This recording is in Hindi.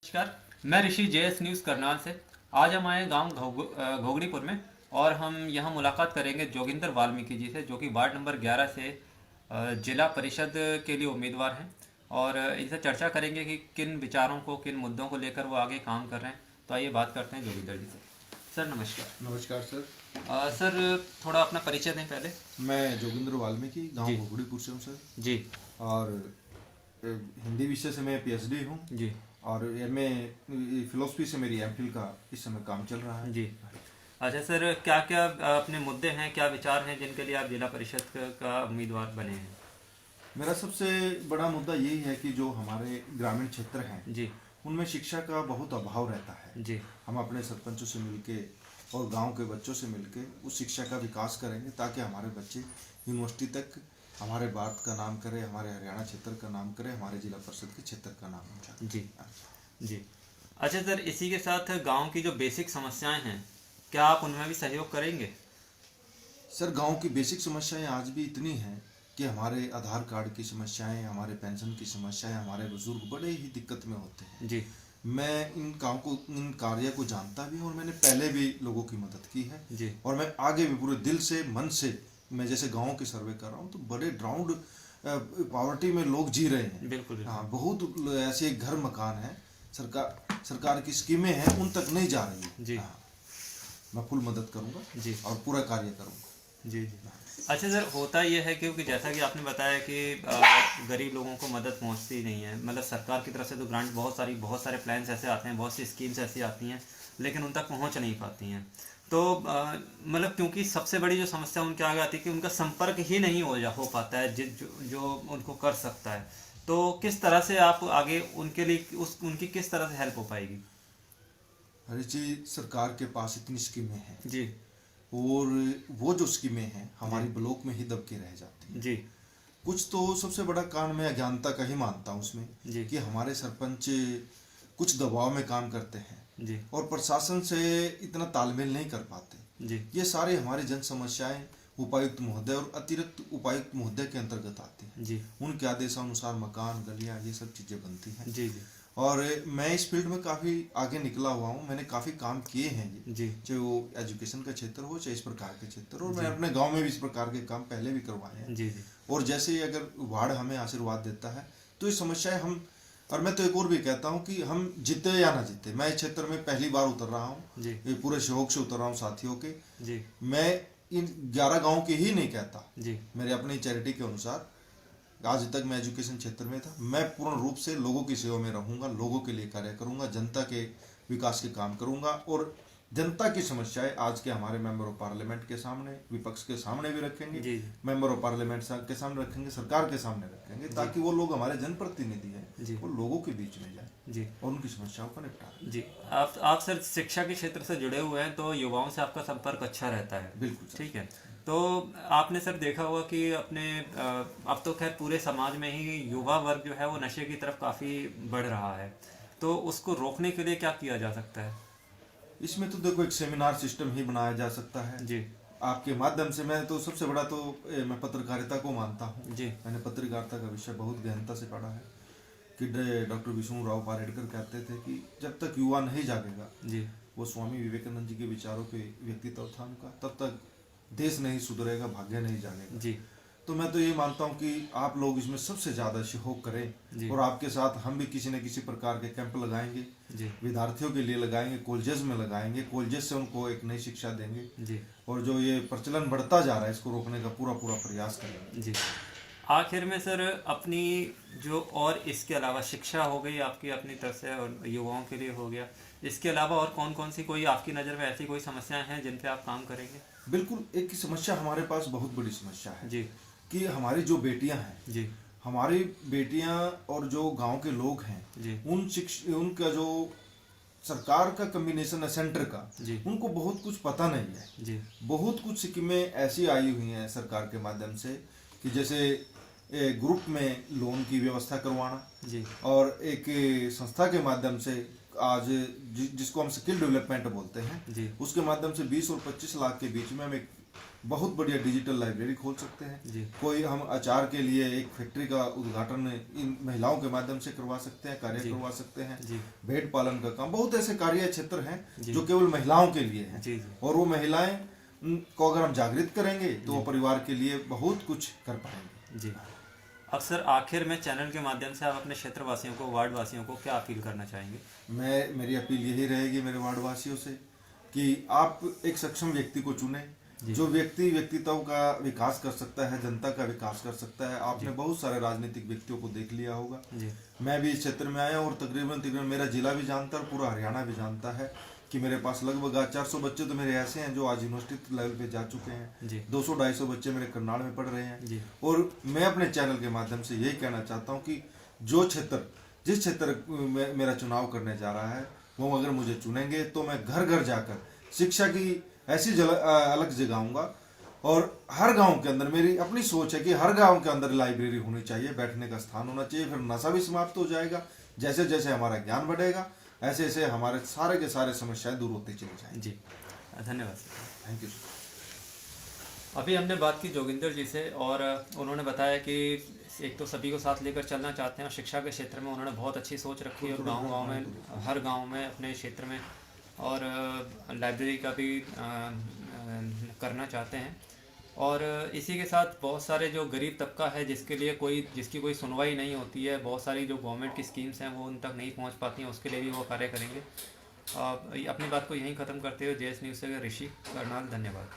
नमस्कार। मैं ऋषि जेएस न्यूज़ करनाल से। आज हम आए गांव घोगड़ीपुर में और हम यहाँ मुलाकात करेंगे जोगिंदर वाल्मीकि जी से, जो कि वार्ड नंबर 11 से जिला परिषद के लिए उम्मीदवार हैं। और इनसे चर्चा करेंगे कि किन विचारों को, किन मुद्दों को लेकर वो आगे काम कर रहे हैं। तो आइए बात करते हैं जोगिंदर जी से। सर नमस्कार। नमस्कार सर। सर थोड़ा अपना परिचय दें पहले। मैं जोगिंदर वाल्मीकि, गांव घोगड़ीपुर से हूँ सर। जी। और हिंदी विषय से मैं पीएचडी हूँ जी। और एमए फिलोसफी से मेरी एमफिल का इस समय काम चल रहा है। जी। अच्छा सर, क्या क्या अपने मुद्दे हैं, क्या विचार हैं जिनके लिए आप जिला परिषद का उम्मीदवार बने हैं? मेरा सबसे बड़ा मुद्दा यही है कि जो हमारे ग्रामीण क्षेत्र हैं जी। उनमें शिक्षा का बहुत अभाव रहता है। जी। हम अपने सरपंचों से मिलके और गांव के बच्चों से मिलके उस शिक्षा का विकास करेंगे ताकि हमारे बच्चे यूनिवर्सिटी तक हमारे भारत का नाम करे, हमारे हरियाणा क्षेत्र का नाम करे, हमारे जिला परिषद के क्षेत्र का नाम ऊंचा करे। जी। जी। अच्छा सर, इसी के साथ गांव की जो बेसिक समस्याएं हैं, क्या आप उनमें भी सहयोग करेंगे? सर, गांव की बेसिक समस्याएं आज भी इतनी हैं कि हमारे आधार कार्ड की समस्याएं, हमारे पेंशन की समस्याएं, हमारे बुजुर्ग बड़े ही दिक्कत में होते हैं। जी। मैं इन कार्य को जानता भी हूँ और मैंने पहले भी लोगों की मदद की है। जी। और मैं आगे भी पूरे दिल से, मन से, मैं जैसे गाँव के सर्वे कर रहा हूँ तो बड़े ड्राउंड पॉवर्टी में लोग जी रहे हैं। बिल्कुल। हाँ, बहुत ऐसे घर मकान हैं, सरकार की स्कीमें हैं, उन तक नहीं जा रही है। जी। हाँ, मैं फुल मदद करूँगा जी। और पूरा कार्य करूँगा। जी। जी। अच्छा सर, होता यह है क्योंकि जैसा कि आपने बताया कि गरीब लोगों को मदद पहुंचती नहीं है। मतलब सरकार की तरफ से तो ग्रांट बहुत सारे प्लान्स ऐसे आते हैं, बहुत सी स्कीम्स ऐसी आती हैं, लेकिन उन तक पहुंच नहीं पाती हैं। तो मतलब क्योंकि सबसे बड़ी जो समस्या उनके आगे आती है कि उनका संपर्क ही नहीं हो पाता है जो उनको कर सकता है। तो किस तरह से आप आगे उनके लिए उनकी किस तरह से हेल्प हो पाएगी? हरी जी, सरकार के पास इतनी स्कीमें हैं जी। और वो जो स्कीमें हैं हमारी ब्लॉक में ही दब के रह जाती हैं। जी। कुछ तो सबसे बड़ा कारण मैं अज्ञानता का ही मानता हूँ उसमें जी। कि हमारे सरपंच कुछ दबाव में काम करते हैं जी। और प्रशासन से इतना तालमेल नहीं कर पाते। जी। ये सारी हमारी जन समस्याएं उपायुक्त महोदय और अतिरिक्त उपायुक्त महोदय के अंतर्गत आती हैं। जी। उनके आदेशानुसार मकान, गलियां, ये सब चीज़ें बनती हैं। जी। जी। और मैं इस फील्ड में काफ़ी आगे निकला हुआ हूँ, मैंने काफ़ी काम किए हैं ये, जी। चाहे वो एजुकेशन का क्षेत्र हो, चाहे इस प्रकार के क्षेत्र, और मैं अपने गांव में भी इस प्रकार के काम पहले भी करवाए हैं। जी। जी। और जैसे ही अगर वार्ड हमें आशीर्वाद देता है तो ये समस्याएं हम, और मैं तो एक और भी कहता हूँ कि हम जीते या ना जीते, मैं इस क्षेत्र में पहली बार उतर रहा हूँ, ये पूरे सहयोग से उतर रहा हूँ साथियों के। जी। मैं इन 11 गाँव के ही नहीं कहता, जी। मेरे अपनी चैरिटी के अनुसार आज तक मैं एजुकेशन क्षेत्र में था, मैं पूर्ण रूप से लोगों की सेवा में रहूंगा, लोगों के लिए कार्य करूंगा, जनता के विकास के काम करूंगा और जनता की समस्याएं आज के हमारे मेंबर ऑफ पार्लियामेंट के सामने, विपक्ष के सामने भी रखेंगे, मेंबर ऑफ पार्लियामेंट के सामने रखेंगे, सरकार के सामने रखेंगे, ताकि वो लोग हमारे जनप्रतिनिधि हैं वो लोगों के बीच में जाए और उनकी समस्याओं का निपटारा। जी। आप सर शिक्षा के क्षेत्र से जुड़े हुए हैं तो युवाओं से आपका संपर्क अच्छा रहता है। बिल्कुल ठीक है। तो आपने सर देखा होगा कि अपने अब तो खैर पूरे समाज में ही युवा वर्ग जो है वो नशे की तरफ काफ़ी बढ़ रहा है, तो उसको रोकने के लिए क्या किया जा सकता है? इसमें तो देखो एक सेमिनार सिस्टम ही बनाया जा सकता है जी। आपके माध्यम से। मैं तो सबसे बड़ा तो मैं पत्रकारिता को मानता हूँ जी। मैंने पत्रकारिता का विषय बहुत गहनता से पढ़ा है कि डॉक्टर विष्णु राव पारेडकर कहते थे कि जब तक युवा नहीं जागेगा, जी, वो स्वामी विवेकानंद जी के विचारों पे व्यक्तित्व था उनका, तब तक देश नहीं सुधरेगा, भाग्य नहीं जागेगा। जी। तो मैं तो ये मानता हूँ कि आप लोग इसमें सबसे ज़्यादा सहयोग करें और आपके साथ हम भी किसी न किसी प्रकार के कैंप लगाएंगे, विद्यार्थियों के लिए लगाएंगे, कॉलेजेस में लगाएंगे, कॉलेजेस से उनको एक नई शिक्षा देंगे और जो ये प्रचलन बढ़ता जा रहा है इसको रोकने का पूरा प्रयास करेंगे। जी। आखिर में सर अपनी जो, और इसके अलावा शिक्षा हो गई आपकी अपनी तरफ से और युवाओं के लिए हो गया, इसके अलावा और कौन कौन सी कोई आपकी नज़र में ऐसी कोई समस्याएं हैं जिन पे आप काम करेंगे? बिल्कुल, एक समस्या हमारे पास बहुत बड़ी समस्या है जी कि हमारी जो बेटियां हैं जी, हमारी बेटियां और जो गांव के लोग हैं जी, उनका जो सरकार का कम्बिनेशन है सेंटर का, उनको बहुत कुछ पता नहीं है जी। बहुत कुछ स्कीमें ऐसी आई हुई हैं सरकार के माध्यम से कि जैसे ग्रुप में लोन की व्यवस्था करवाना जी, और एक संस्था के माध्यम से आज जिसको हम स्किल डेवलपमेंट बोलते हैं, उसके माध्यम से 20 और 25 लाख के बीच में हम एक बहुत बढ़िया डिजिटल लाइब्रेरी खोल सकते हैं। जी कोई हम अचार के लिए एक फैक्ट्री का उद्घाटन इन महिलाओं के माध्यम से करवा सकते हैं, कार्य जी करवा सकते हैं। जी भेड़ पालन का काम, बहुत ऐसे कार्य क्षेत्र हैं जी जो केवल महिलाओं के लिए हैं। जी जी और वो महिलाएं को अगर हम जागृत करेंगे तो वो परिवार के लिए बहुत कुछ कर पाएंगे। जी। अब सर आखिर में चैनल के माध्यम से आप अपने क्षेत्रवासियों को, वार्ड वासियों को क्या अपील करना चाहेंगे? मेरी अपील यही रहेगी मेरे वार्ड वासियों से कि आप एक सक्षम व्यक्ति को चुने, जो व्यक्तित्व का विकास कर सकता है, जनता का विकास कर सकता है। आपने बहुत सारे राजनीतिक व्यक्तियों को देख लिया होगा। जी मैं भी इस क्षेत्र में आया और तकरीबन मेरा जिला भी जानता है और पूरा हरियाणा भी जानता है कि मेरे पास लगभग 400 बच्चे तो मेरे ऐसे हैं जो आज यूनिवर्सिटी लेवल पे जा चुके हैं। जी 200-250 बच्चे मेरे करनाल में पढ़ रहे हैं। जी और मैं अपने चैनल के माध्यम से यही कहना चाहता हूँ कि जिस क्षेत्र में मेरा चुनाव करने जा रहा है, वो अगर मुझे चुनेंगे तो मैं घर घर जाकर शिक्षा की ऐसी अलग जगाऊंगा। और हर गांव के अंदर मेरी अपनी सोच है कि हर गांव के अंदर लाइब्रेरी होनी चाहिए, बैठने का स्थान होना चाहिए। फिर नशा भी समाप्त हो जाएगा। जैसे जैसे हमारा ज्ञान बढ़ेगा, ऐसे ऐसे हमारे सारे के सारे समस्याएं दूर होती चली जाएंगी। जी धन्यवाद सर। Thank you. अभी हमने बात की जोगिंदर जी से और उन्होंने बताया कि एक तो सभी को साथ लेकर चलना चाहते हैं और शिक्षा के क्षेत्र में उन्होंने बहुत अच्छी सोच रखी है और गांव-गांव में, हर गांव में अपने क्षेत्र में और लाइब्रेरी का भी करना चाहते हैं। और इसी के साथ बहुत सारे जो गरीब तबका है जिसकी कोई सुनवाई नहीं होती है, बहुत सारी जो गवर्नमेंट की स्कीम्स हैं वो उन तक नहीं पहुंच पाती हैं, उसके लिए भी वो कार्य करेंगे। अपनी बात को यहीं ख़त्म करते हुए जेएस न्यूज़ से ऋषि करनाल, धन्यवाद।